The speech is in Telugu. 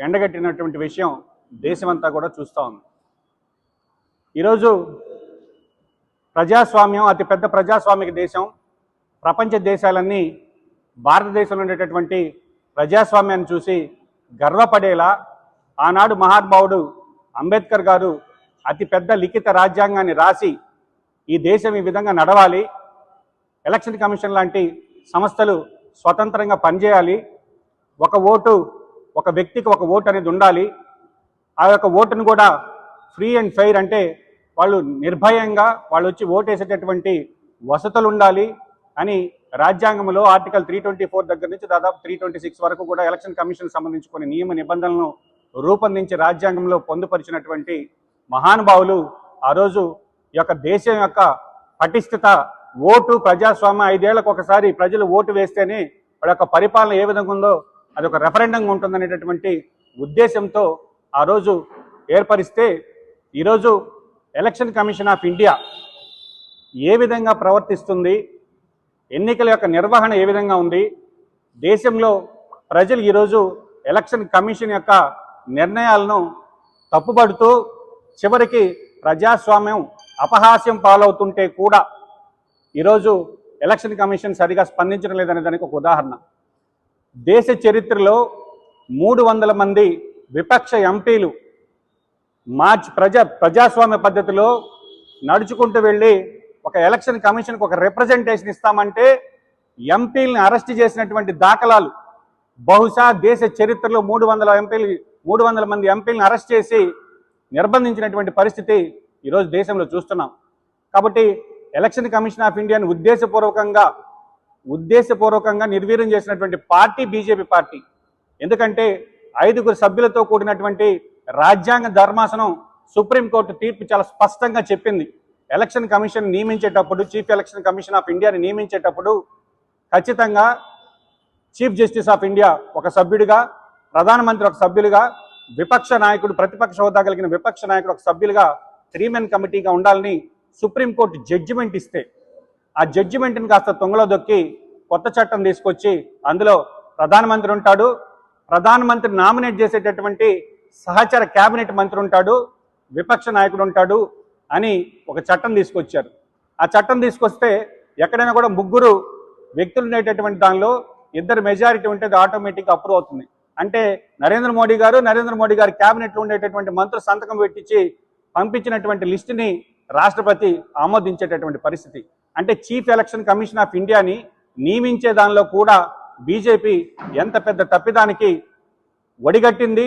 ఎండగట్టినటువంటి విషయం దేశమంతా కూడా చూస్తూ ఉంది. ఈరోజు ప్రజాస్వామ్యం అతిపెద్ద ప్రజాస్వామిక దేశం. ప్రపంచ దేశాలన్నీ భారతదేశంలో ఉండేటటువంటి ప్రజాస్వామ్యాన్ని చూసి గర్వపడేలా ఆనాడు మహానుభావుడు అంబేద్కర్ గారు అతిపెద్ద లిఖిత రాజ్యాంగాన్ని రాసి ఈ దేశం ఈ విధంగా నడవాలి, ఎలక్షన్ కమిషన్ లాంటి సంస్థలు స్వతంత్రంగా పనిచేయాలి, ఒక ఓటు ఒక వ్యక్తికి ఒక ఓటు అనేది ఉండాలి, ఆ యొక్క ఓటును కూడా ఫ్రీ అండ్ ఫెయిర్ అంటే వాళ్ళు నిర్భయంగా వాళ్ళు వచ్చి ఓటు వేసేటటువంటి వసతులు ఉండాలి అని రాజ్యాంగంలో ఆర్టికల్ 324 దగ్గర నుంచి దాదాపు 326 వరకు కూడా ఎలక్షన్ కమిషన్ సంబంధించుకునే నియమ నిబంధనలను రూపొందించి రాజ్యాంగంలో పొందుపరిచినటువంటి మహానుభావులు ఆ రోజు ఈ యొక్క దేశం యొక్క పటిష్టత, ఓటు, ప్రజాస్వామ్యం 5 ఏళ్లకు ఒకసారి ప్రజలు ఓటు వేస్తేనే వాళ్ళ యొక్క పరిపాలన ఏ విధంగా ఉందో అది ఒక రెఫరెండంగా ఉంటుందనేటటువంటి ఉద్దేశంతో ఆ రోజు ఏర్పరిస్తే ఈరోజు ఎలక్షన్ కమిషన్ ఆఫ్ ఇండియా ఏ విధంగా ప్రవర్తిస్తుంది, ఎన్నికల యొక్క నిర్వహణ ఏ విధంగా ఉంది, దేశంలో ప్రజలు ఈరోజు ఎలక్షన్ కమిషన్ యొక్క నిర్ణయాలను తప్పుపడుతూ చివరికి ప్రజాస్వామ్యం అపహాస్యం పాలవుతుంటే కూడా ఈరోజు ఎలక్షన్ కమిషన్ సరిగా స్పందించడం లేదనే దానికి ఒక ఉదాహరణ. దేశ చరిత్రలో 300 మంది విపక్ష ఎంపీలు ప్రజాస్వామ్య పద్ధతిలో నడుచుకుంటూ వెళ్ళి ఒక ఎలక్షన్ కమిషన్కి ఒక రిప్రజెంటేషన్ ఇస్తామంటే ఎంపీలను అరెస్ట్ చేసినటువంటి దాఖలాలు బహుశా దేశ చరిత్రలో 300 మంది ఎంపీలను అరెస్ట్ చేసి నిర్బంధించినటువంటి పరిస్థితి ఈరోజు దేశంలో చూస్తున్నాం. కాబట్టి ఎలక్షన్ కమిషన్ ఆఫ్ ఇండియాను ఉద్దేశపూర్వకంగా నిర్వీర్యం చేసినటువంటి పార్టీ బీజేపీ పార్టీ. ఎందుకంటే 5 సభ్యులతో కూడినటువంటి రాజ్యాంగ ధర్మాసనం సుప్రీంకోర్టు తీర్పు చాలా స్పష్టంగా చెప్పింది. ఎలక్షన్ కమిషన్ నియమించేటప్పుడు, చీఫ్ ఎలక్షన్ కమిషన్ ఆఫ్ ఇండియాని నియమించేటప్పుడు ఖచ్చితంగా చీఫ్ జస్టిస్ ఆఫ్ ఇండియా ఒక సభ్యుడిగా, ప్రధానమంత్రి ఒక సభ్యులుగా, విపక్ష నాయకుడు ప్రతిపక్ష హోదా కలిగిన విపక్ష నాయకుడు ఒక సభ్యులుగా 3 మెన్ కమిటీగా ఉండాలని సుప్రీంకోర్టు జడ్జిమెంట్ ఇస్తే ఆ జడ్జిమెంట్ని కాస్త తొంగలో దొక్కి కొత్త చట్టం తీసుకొచ్చి అందులో ప్రధానమంత్రి ఉంటాడు, ప్రధానమంత్రి నామినేట్ చేసేటటువంటి సహచర కేబినెట్ మంత్రి ఉంటాడు, విపక్ష నాయకుడు ఉంటాడు అని ఒక చట్టం తీసుకొచ్చారు. ఆ చట్టం తీసుకొస్తే ఎక్కడైనా కూడా 3 వ్యక్తులు ఉండేటటువంటి దానిలో 2 మెజారిటీ ఉంటే అది ఆటోమేటిక్గా అప్రూవ్ అవుతుంది. అంటే నరేంద్ర మోడీ గారి క్యాబినెట్లో ఉండేటటువంటి మంత్రులు సంతకం పెట్టించి పంపించినటువంటి లిస్టుని రాష్ట్రపతి ఆమోదించేటటువంటి పరిస్థితి. అంటే చీఫ్ ఎలక్షన్ కమిషన్ ఆఫ్ ఇండియాని నియమించే దానిలో కూడా బీజేపీ ఎంత పెద్ద తప్పిదానికి ఒడిగట్టింది.